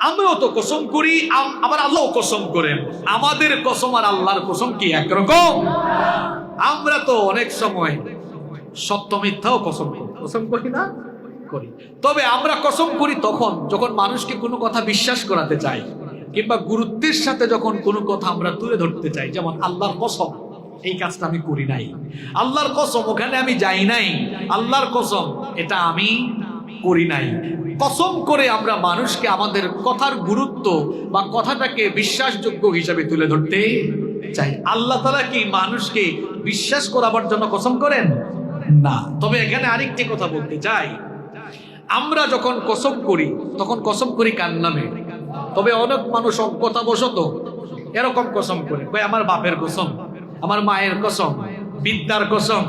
আমরাও তো কসম করি, আবার আল্লাহও কসম করেন। আমাদের কসম আর আল্লাহর কসম কি একরকম? আমরা তো অনেক সময় সত্য মিথ্যাও কসম করি না, করি। তবে আমরা কসম করি তখন যখন মানুষকে কোনো কথা বিশ্বাস করাতে চাই, কিংবা গুরুত্বের সাথে যখন কোনো কথা আমরা তুলে ধরতে চাই। যেমন আল্লাহর কসম, এই কাজটা আমি করি নাই। আল্লাহর কসম, ওখানে আমি যাই নাই। আল্লাহর কসম, এটা আমি করি নাই। কসম করে আমরা মানুষকে আমাদের কথার গুরুত্ব বা কথাটাকে বিশ্বাসযোগ্য হিসাবে তুলে ধরতে চাই। আল্লাহ তাআলা কি মানুষকে বিশ্বাস করাবার জন্য কসম করেন না। তবে এখানে আরেকটি কথা বলতে চাই, আমরা যখন কসম করি তখন কসম করি কার নামে? তবে অনেক মানুষ অজ্ঞতাবশত এরকম কসম করে, কই আমার বাপের কসম, আমার মায়ের কসম, বিদ্যার কসম,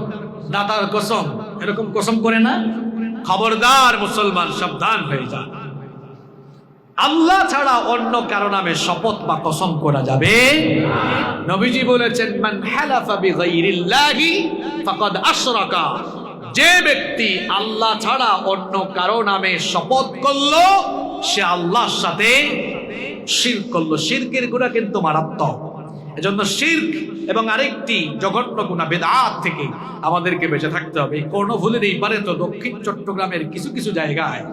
দাদার কসম, এরকম কসম করে না। খবরদার মুসলমান, সাবধান হয়ে যান। আল্লাহ ছাড়া অন্য কারো নামে শপথ বা কসম করা যাবে। নবীজি বলেছেন, মান হালাফা বিগাইরিল্লাহি ফাকাদ আশরাকা। যে ব্যক্তি আল্লাহ ছাড়া অন্য কারো নামে শপথ করলো, সে আল্লাহর সাথে শিরক করলো। শিরকের গুনাহ কিন্তু মারাত্মক। এজন্য শিরক এবং আরেকটি জঘন্য গুনাহ বিদআত থেকে আমাদেরকে বেঁচে থাকতে হবে। এই কর্ণফুলীর এই পারে তো দক্ষিণ চট্টগ্রামের কিছু কিছু জায়গায়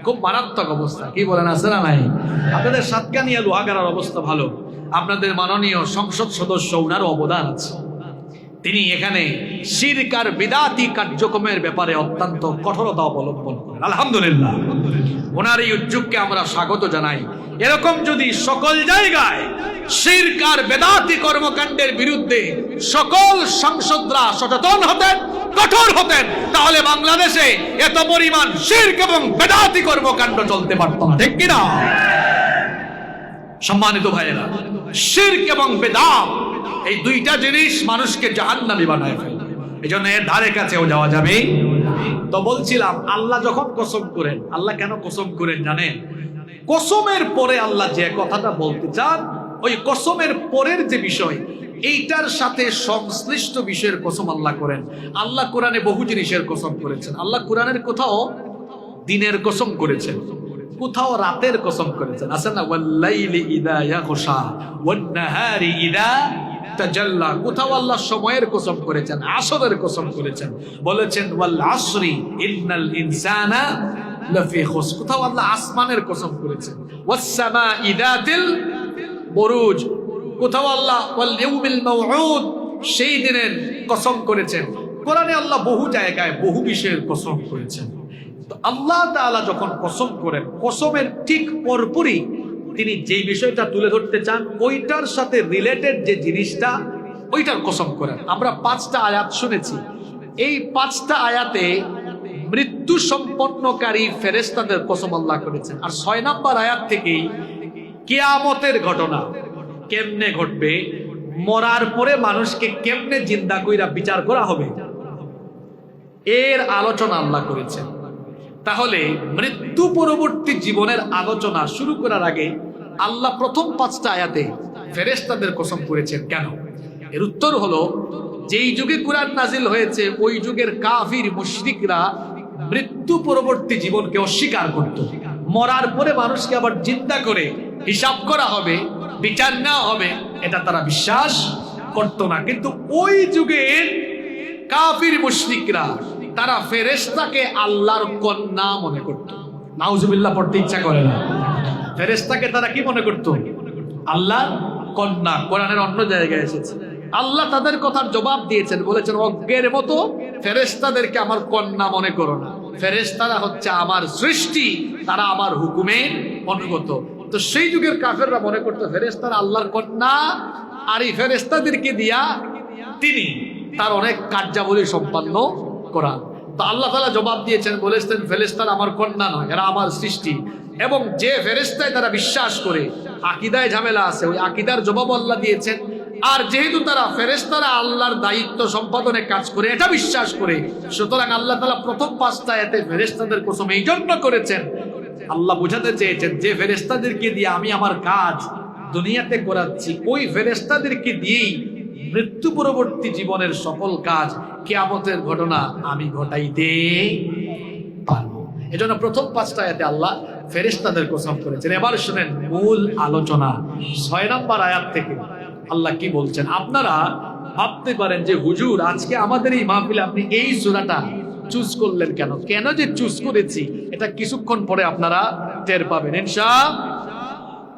খুব মারাত্মক অবস্থা। কি বলেন, আছে না নাই? আপনাদের সাতকানিয়া লোহাগাড়ার অবস্থা ভালো। আপনাদের মাননীয় সংসদ সদস্য, উনারও অবদান আছে। তিনি এখানে শিরক আর বিদআতি কার্যক্রমের ব্যাপারে অত্যন্ত কঠোরতা অবলম্বন করেন। আলহামদুলিল্লাহ, ওনার এই উদ্যোগকে আমরা স্বাগত জানাই। এরকম যদি সকল জায়গায় শিরক আর বিদআতি কর্মকাণ্ডের বিরুদ্ধে সকল সংসদরা সচেতন হতেন, কঠোর হতেন, তাহলে বাংলাদেশে এত পরিমাণ শিরক এবং বিদআতি কর্মকাণ্ড চলতে পারত না। ঠিক কিনা? সম্মানিত ভাইয়েরা, শিরক এবং বিদআত এই দুইটা জিনিস মানুষকে জাহান্নামী বানায় ফেলে। এই জন্য এর ধারে কাছেও যাওয়া যাবে। তো বলছিলাম, আল্লাহ যখন কসম করেন, আল্লাহ কেন কসম করেন জানেন? কসমের পরে আল্লাহ যে কথাটা বলতে চান, ওই কসমের পরের যে বিষয়, এইটার সাথে সংশ্লিষ্ট বিষয়ের কসম আল্লাহ করেন। আল্লাহ কোরআনে বহু জিনিসের কসম করেছেন। আল্লাহ কোরআনের কোথাও দিনের কসম করেছেন, কোথাও রাতের কসম করেছেন। আছে না, ওয়াল্লাইলি ইযা ইয়াগশা ওয়ান নাহারি ইযা তাজাল্লা। কোথাও আল্লাহ সময়ের কসম করেছেন, আসরের কসম করেছেন, বলেছেন ওয়াল আসরি ইন্নাল ইনসানা লাফি খুসর। কোথাও আল্লাহ আসমানের কসম করেছেন, ওয়াস সামাই যাতিল বুরুজ। কোথাও আল্লাহ ওয়াল ইয়াউমিল মাউউদ, সেই দিনের কসম করেছেন। কোরআনে আল্লাহ বহু জায়গায় বহু বিষয়ের কসম করেছেন। তো আল্লাহ তাআলা যখন কসম করেন, কসমের ঠিক পরপরই তিনি যেই বিষয়টা তুলে ধরতে চান, ওইটার সাথে রিলেটেড যে জিনিসটা, ওইটার কসম করেন। আমরা 5টা আয়াত শুনেছি। এই 5টা আয়াতে মৃত্যু সম্পন্নকারী ফেরেশতাদের কসম আল্লাহ করেছেন। আর 6 নম্বর আয়াত থেকেই কিয়ামতের ঘটনা কেমনে ঘটবে, মরার পরে মানুষকে কেমনে জিন্দা কইরা বিচার করা হবে, এর আলোচনা আল্লাহ করেছেন। তাহলে মৃত্যু পরবর্তী জীবনের আলোচনা শুরু করার আগে আল্লাহ প্রথম 5টা আয়াতে ফেরেশতাদের কসম করেছেন কেন? এর উত্তর হলো, যেই যুগে কুরআন নাজিল হয়েছে ওই যুগের কাফির মুশরিকরা মৃত্যু পরবর্তী জীবনকে অস্বীকার করত। মরার পরে মানুষকে আবার জিন্দা করে হিসাব করা হবে, বিচার নেওয়া হবে, এটা তারা বিশ্বাস করত না। কিন্তু ওই যুগের কাফির মুশরিকরা তারা ফেরেশতাকে আল্লাহর কন্যা মনে করত। নাউজুবিল্লাহ পড়তে ইচ্ছা করে না। ফেরেশতাকে তারা কি মনে করত? আল্লাহর কন্যা। কোরআনের অন্য জায়গায় এসেছে, আল্লাহ তাদের কথার জবাব দিয়েছেন, বলেছেন অজ্ঞের মতো ফেরেশতাদেরকে আমার কন্যা মনে করো না। ফেরেশতারা হচ্ছে আমার সৃষ্টি, তারা আমার হুকুমের অনুগত। তো সেই যুগের কাফেররা মনে করতো ফেরেশতারা আল্লাহর কন্যা, আর এই ফেরেশতাদেরকে দিয়া তিনি তার অনেক কার্যাবলী সম্পন্ন করা। তো আল্লাহ তাআলা জবাব দিয়েছেন, বলেছেন ফেরেশতারা আমার কন্যা নয়, এরা আমার সৃষ্টি। এবং যে ফেরেশতায় তারা বিশ্বাস করে, আকীদায় ঝামেলা আছে, ওই আকীদার জবাব আল্লাহ দিয়েছেন। আর যেহেতু তারা ফেরেশতারা আল্লাহর দায়িত্ব সম্পাদনে কাজ করে এটা বিশ্বাস করে, সুতরাং আল্লাহ তাআলা প্রথম 5টা আয়াতে ফেরেশতাদের কসম এই জন্য করেছেন, আল্লাহ বোঝাতে চেয়েছেন যে ফেরেশতাদেরকে দিয়ে আমি আমার কাজ দুনিয়াতে করাচ্ছি, ওই ফেরেশতাদেরকে দিয়েই মৃত্যু পরবর্তী জীবনের সকল কাজ, কিয়ামতের ঘটনা আমি ঘটাইতে পারবো। এজন্য প্রথম 5টা আয়াতে আল্লাহ ফেরেশতাদের কসম করেছেন। এবার শুনেন মূল আলোচনা 6 নম্বর আয়াত থেকে আল্লাহ কি বলছেন। আপনারা ভাবতে পারেন যে হুজুর আজকে আমাদের এই মাহফিলে আপনি এই সূরাটা চুজ করলেন কেন? কেন যে চুজ করেছি এটা কিছুক্ষণ পরে আপনারা টের পাবেন ইনশাআল্লাহ।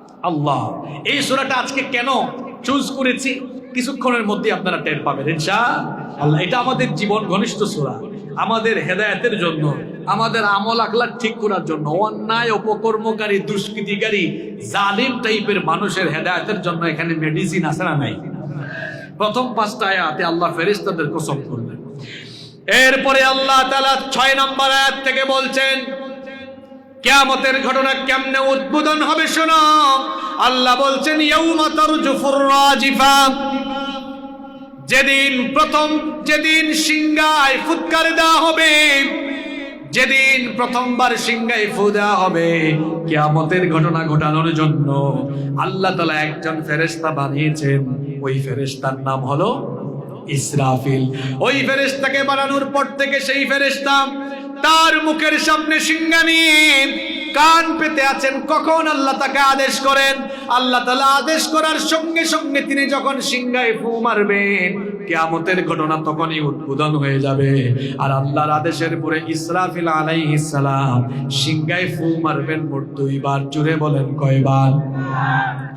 এই সূরাটা আজকে কেন চুজ করেছি কিছুক্ষণের মধ্যে আপনারা টের পাবেন ইনশাআল্লাহ। এটা আমাদের জীবন ঘনিষ্ঠ সূরা, আমাদের হেদায়েতের জন্য, আমাদের আমল আখলাক ঠিক করার জন্য, অন্যায় অপকর্মকারী দুষ্কৃতিকারী জালিম টাইপের মানুষের হেদায়েতের জন্য এখানে মেডিসিন আছে না নাই? প্রথম 5টা আয়াতে আল্লাহ ফেরেশতাদের কসম করলেন। এরপরে আল্লাহ তাআলা 6 নম্বর আয়াত থেকে বলছেন কিয়ামতের ঘটনা কেমনে উদ্বোধন হবে শোনো। আল্লাহ বলছেন ইয়াউমা তারজুফুর রাজিফা, যেদিন সিংহায় ফুৎকার দেওয়া হবে, যেদিন প্রথমবার সিংহায় ফু দেওয়া হবে কিয়ামতের ঘটনা ঘটানোর জন্য আল্লাহ তাআলা একজন ফেরেশতা বানিয়েছেন। ওই ফেরেশতার নাম হলো ইসরাফিল। ওই ফেরেশতাকে বানানোর পর থেকে সেই ফেরেশতা তার মুখের সামনে সিংহা নিয়ে কান পেতে আছেন। কখন আল্লাহ তাকে আদেশ করেন, আল্লাহ তাআলা আদেশ করার সঙ্গে সঙ্গে তিনি যখন সিংহায় ফু মারবেন কিয়ামতের ঘটনা তখনই উদ্বোধন হয়ে যাবে। আর আল্লাহর আদেশের পরে ইসরাফিল আলাইহিস সালাম সিংহায় ফু মারবেন মোট 2 বার। জুড়ে বলেন কয়বার?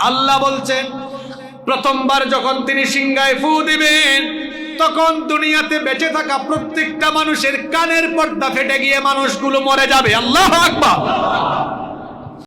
আল্লাহ বলছেন প্রথমবার যখন তিনি সিংহায় ফু দিবেন তখন দুনিয়াতে বেঁচে থাকা প্রত্যেকটা মানুষের কানের পর্দা ফেটে গিয়ে মানুষগুলো মরে যাবে। আল্লাহু আকবার।